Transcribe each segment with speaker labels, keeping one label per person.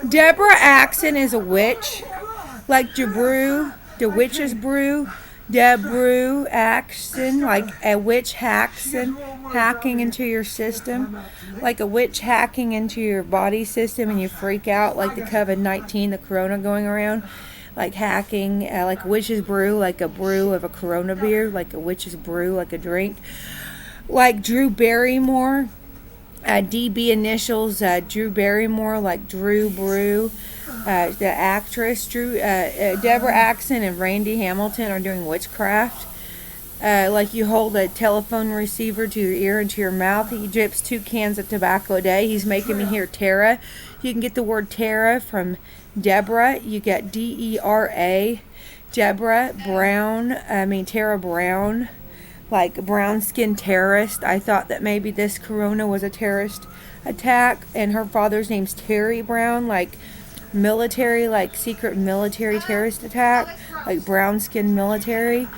Speaker 1: Debra Axon is a witch, like Jabrew, the witch's brew. Debrew Axon, like a witch hacking into your system, like a witch hacking into your body system, and you freak out, like the COVID-19, the corona going around, like hacking, like a witch's brew, like a brew of a corona beer, like a witch's brew, like a drink, like Drew Barrymore. DB initials, Drew Barrymore, like Drew Brew. The actress, Debra Axon and Randy Hamilton are doing witchcraft. Like you hold a telephone receiver to your ear and to your mouth. He drips 2 cans of tobacco a day. He's making me hear Tara. You can get the word Tara from Debra. You get DERA. Tara Brown. Like brown skinned terrorist. I thought that maybe this corona was a terrorist attack, and her father's name's Terry Brown, like military, like secret military terrorist attack, like brown skinned military.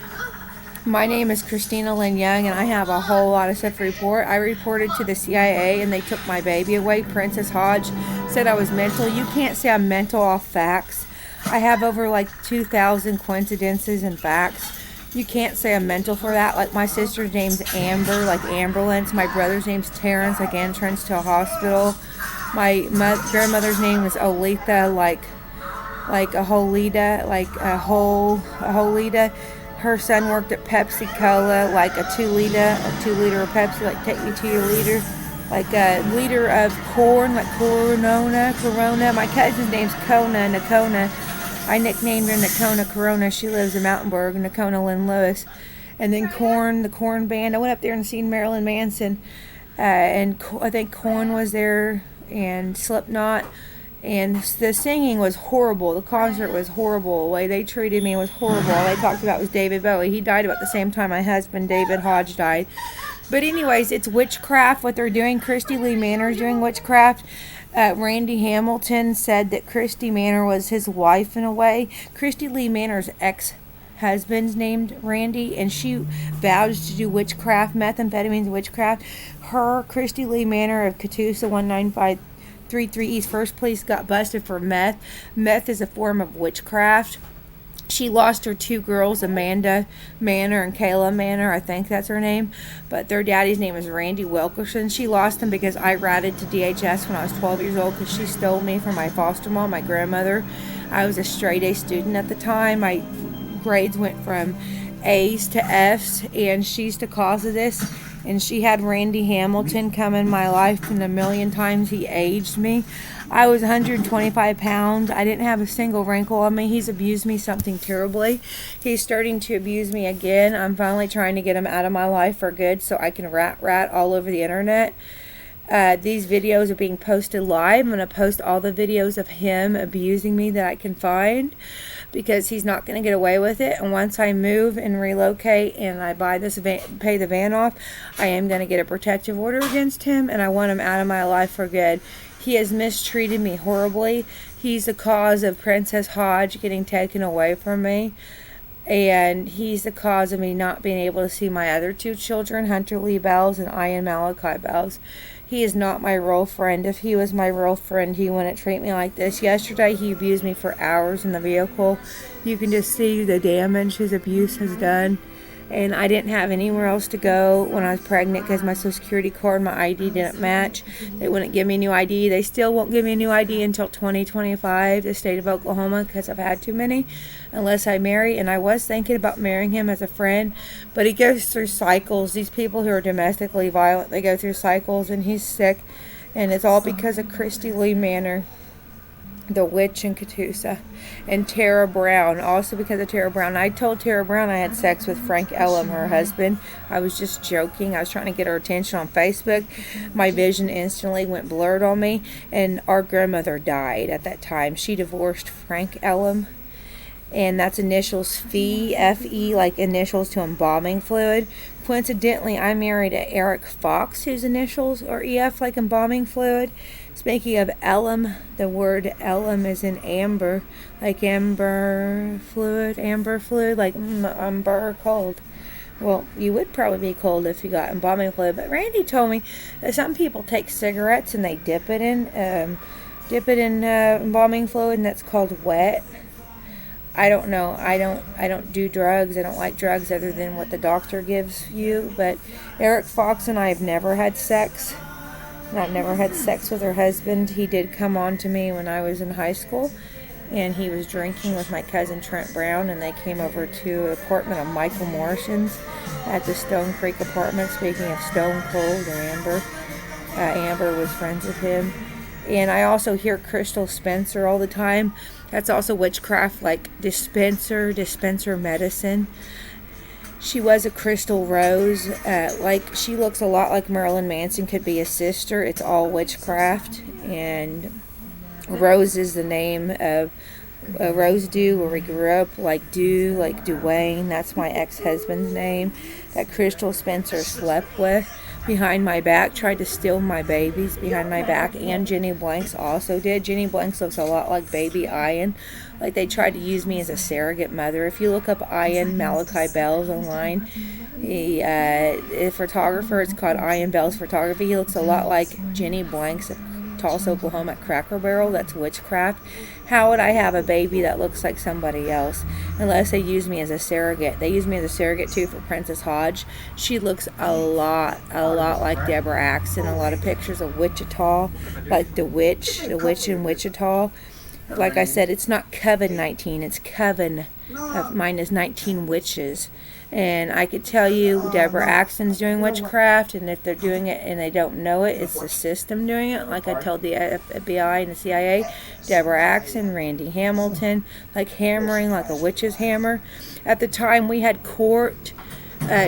Speaker 1: My name is Kristina Lynn Young, and I have a whole lot of stuff to report. I reported to the CIA, and they took my baby away. Princess Hodge said I was mental. You can't say I'm mental off facts. I have over like 2,000 coincidences and facts. You can't say I'm mental for that. Like my sister's name's Amber, like ambulance. My brother's name's Terrence, like entrance to a hospital. My grandmother's name is Oletha, like a holeda, like a holeda. Her son worked at Pepsi Cola, like a 2 liter of Pepsi, like take me to your liter. Like a liter of corn, like korn'ona. My cousin's name's Nakona. I nicknamed her Nakona Corona. She lives in Mountainburg, Nakona Lynn Lewis. And then Korn, the Korn band. I went up there and seen Marilyn Manson. And I think Korn was there, and Slipknot. And the singing was horrible. The concert was horrible. The way they treated me was horrible. All they talked about was David Bowie. He died about the same time my husband, David Hodge, died. But anyways, it's witchcraft, what they're doing. Kristi Lee Manor is doing witchcraft. Randy Hamilton said that Kristi Manor was his wife in a way. Kristi Lee Manor's ex-husband's named Randy, and she vows to do witchcraft, methamphetamines, witchcraft. Her, Kristi Lee Manor of Catoosa, 19533 East First Place, got busted for meth. Meth is a form of witchcraft. She lost her 2 girls, Amanda Manor and Kayla Manor, I think that's her name, but their daddy's name is Randy Wilkerson. She lost them because I ratted to DHS when I was 12 years old because she stole me from my foster mom, my grandmother. I was a straight A student at the time. My grades went from A's to F's, and she's the cause of this. And she had Randy Hamilton come in my life, and a million times he aged me. I was 125 pounds. I didn't have a single wrinkle on me. He's abused me something terribly. He's starting to abuse me again. I'm finally trying to get him out of my life for good so I can rat all over the internet. These videos are being posted live. I'm going to post all the videos of him abusing me that I can find, because he's not going to get away with it. And once I move and relocate and I buy this van, pay the van off, I am going to get a protective order against him, and I want him out of my life for good. He has mistreated me horribly. He's the cause of Princess Hodge getting taken away from me. And he's the cause of me not being able to see my other 2 children, Hunter Lee Bells and Ian Malachi Bells. He is not my real friend. If he was my real friend, he wouldn't treat me like this. Yesterday, he abused me for hours in the vehicle. You can just see the damage his abuse has done. And I didn't have anywhere else to go when I was pregnant because my Social Security card, my ID didn't match. They wouldn't give me a new ID. They still won't give me a new ID until 2025, the state of Oklahoma, because I've had too many, unless I marry. And I was thinking about marrying him as a friend, but he goes through cycles. These people who are domestically violent, they go through cycles, and he's sick. And it's all because of Kristi Lee Manor, the witch in Catoosa, and Tara Brown, also because of Tara Brown. I told Tara Brown I had sex with Frank Ellum, her husband. I was just joking. I was trying to get her attention on Facebook. My vision instantly went blurred on me, and our grandmother died at that time. She divorced Frank Ellum, and that's initials FE, F-E, like initials to embalming fluid. Coincidentally, I married a Eric Fox, whose initials are EF, like embalming fluid. Speaking of Ellum, the word Ellum is in amber, like amber fluid, like amber cold. Well, you would probably be cold if you got embalming fluid, but Randy told me that some people take cigarettes and they dip it in dip it in embalming fluid, and that's called wet. I don't know. I don't do drugs. I don't like drugs other than what the doctor gives you. But Eric Fox and I have never had sex. I've never had sex with her husband. He did come on to me when I was in high school, and he was drinking with my cousin Trent Brown, and they came over to an apartment of Michael Morrison's at the Stone Creek apartment. Speaking of Stone Cold or Amber, Amber was friends with him. And I also hear Crystal Spencer all the time. That's also witchcraft, like dispenser medicine. She was a Crystal Rose. Like, she looks a lot like Marilyn Manson, could be a sister. It's all witchcraft. And Rose is the name of Rose Dew, where we grew up, like Dew, like Dwayne. That's my ex-husband's name that Crystal Spencer slept with behind my back, tried to steal my babies behind my back, and Jenny Blanks also did. Jenny Blanks looks a lot like baby Ian. Like, they tried to use me as a surrogate mother. If you look up Ian Malachi Bells online, a photographer, it's called Ian Bells Photography. He looks a lot like Jenny Blanks of Tulsa, Oklahoma at Cracker Barrel. That's witchcraft. How would I have a baby that looks like somebody else? Unless they use me as a surrogate. They use me as a surrogate too for Princess Hodge. She looks a lot like Debra Axon. A lot of pictures of Wichita, like the witch in Wichita. Like I said, it's not Coven 19, it's Coven of minus 19 witches. And I could tell you Debra Axon's doing witchcraft, and if they're doing it and they don't know it, it's the system doing it. Like I told the FBI and the CIA, Debra Axon, Randy Hamilton, like hammering like a witch's hammer. At the time we had court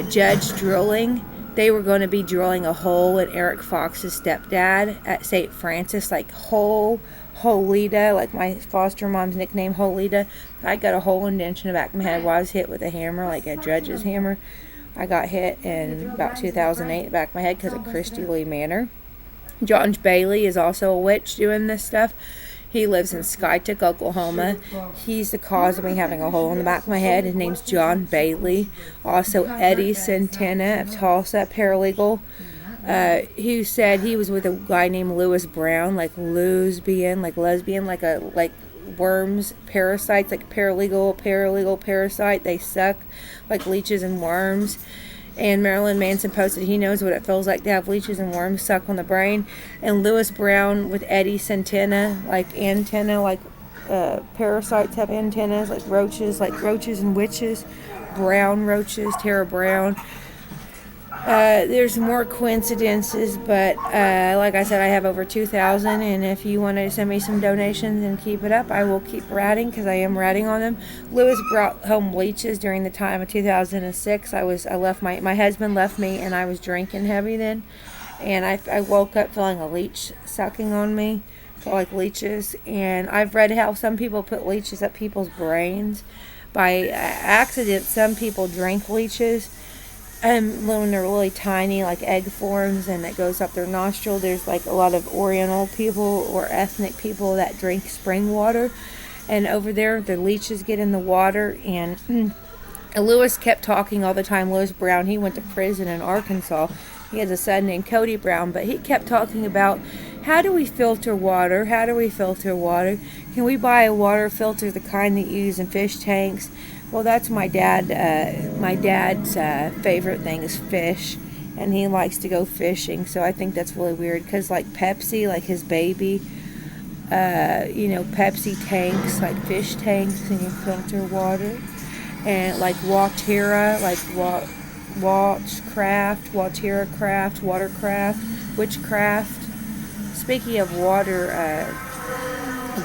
Speaker 1: judge drilling. They were going to be drilling a hole in Eric Fox's stepdad at St. Francis, like Oleda, like my foster mom's nickname, Oleda. I got a hole indention in the back of my head while I was hit with a hammer, like a judge's hammer. I got hit in about 2008 in the back of my head because of Kristi Lee Manor. John Bailey is also a witch doing this stuff. He lives in Skytook, Oklahoma. He's the cause of me having a hole in the back of my head. His name's John Bailey. Also, Eddie Santana of Tulsa, paralegal. He said he was with a guy named Lewis Brown, like lesbian, like worms, parasites, like paralegal parasite. They suck like leeches and worms. And Marilyn Manson posted he knows what it feels like to have leeches and worms suck on the brain. And Lewis Brown with Eddie Santana, like antenna, like parasites have antennas, like roaches and witches, brown roaches, Tara Brown. There's more coincidences, but like I said, I have over 2,000, and if you want to send me some donations and keep it up, I will keep ratting, because I am ratting on them. Lewis brought home leeches during the time of 2006. My husband left me, and I was drinking heavy then, and I woke up feeling a leech sucking on me, felt like leeches. And I've read how some people put leeches up people's brains by accident. Some people drink leeches when they're really tiny, like egg forms, and it goes up their nostril. There's like a lot of Oriental people or ethnic people that drink spring water, and over there the leeches get in the water. And Lewis kept talking all the time. Lewis Brown, he went to prison in Arkansas. He has a son named Cody Brown, but he kept talking about, how do we filter water? How do we filter water? Can we buy a water filter, the kind that you use in fish tanks? Well, that's my dad. My dad's favorite thing is fish, and he likes to go fishing. So I think that's really weird, because like Pepsi, like his baby, Pepsi tanks, like fish tanks, and you filter water. And like Waterra, like Watercraft, Watercraft, Witchcraft. Speaking of water,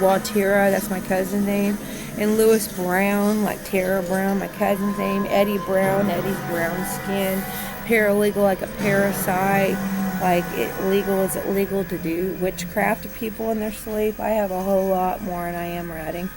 Speaker 1: Waterra, that's my cousin's name. And Lewis Brown, like Tara Brown, my cousin's name. Eddie Brown, Eddie's brown skin. Paralegal, like a parasite. Like, is it legal to do witchcraft to people in their sleep? I have a whole lot more, and I am writing.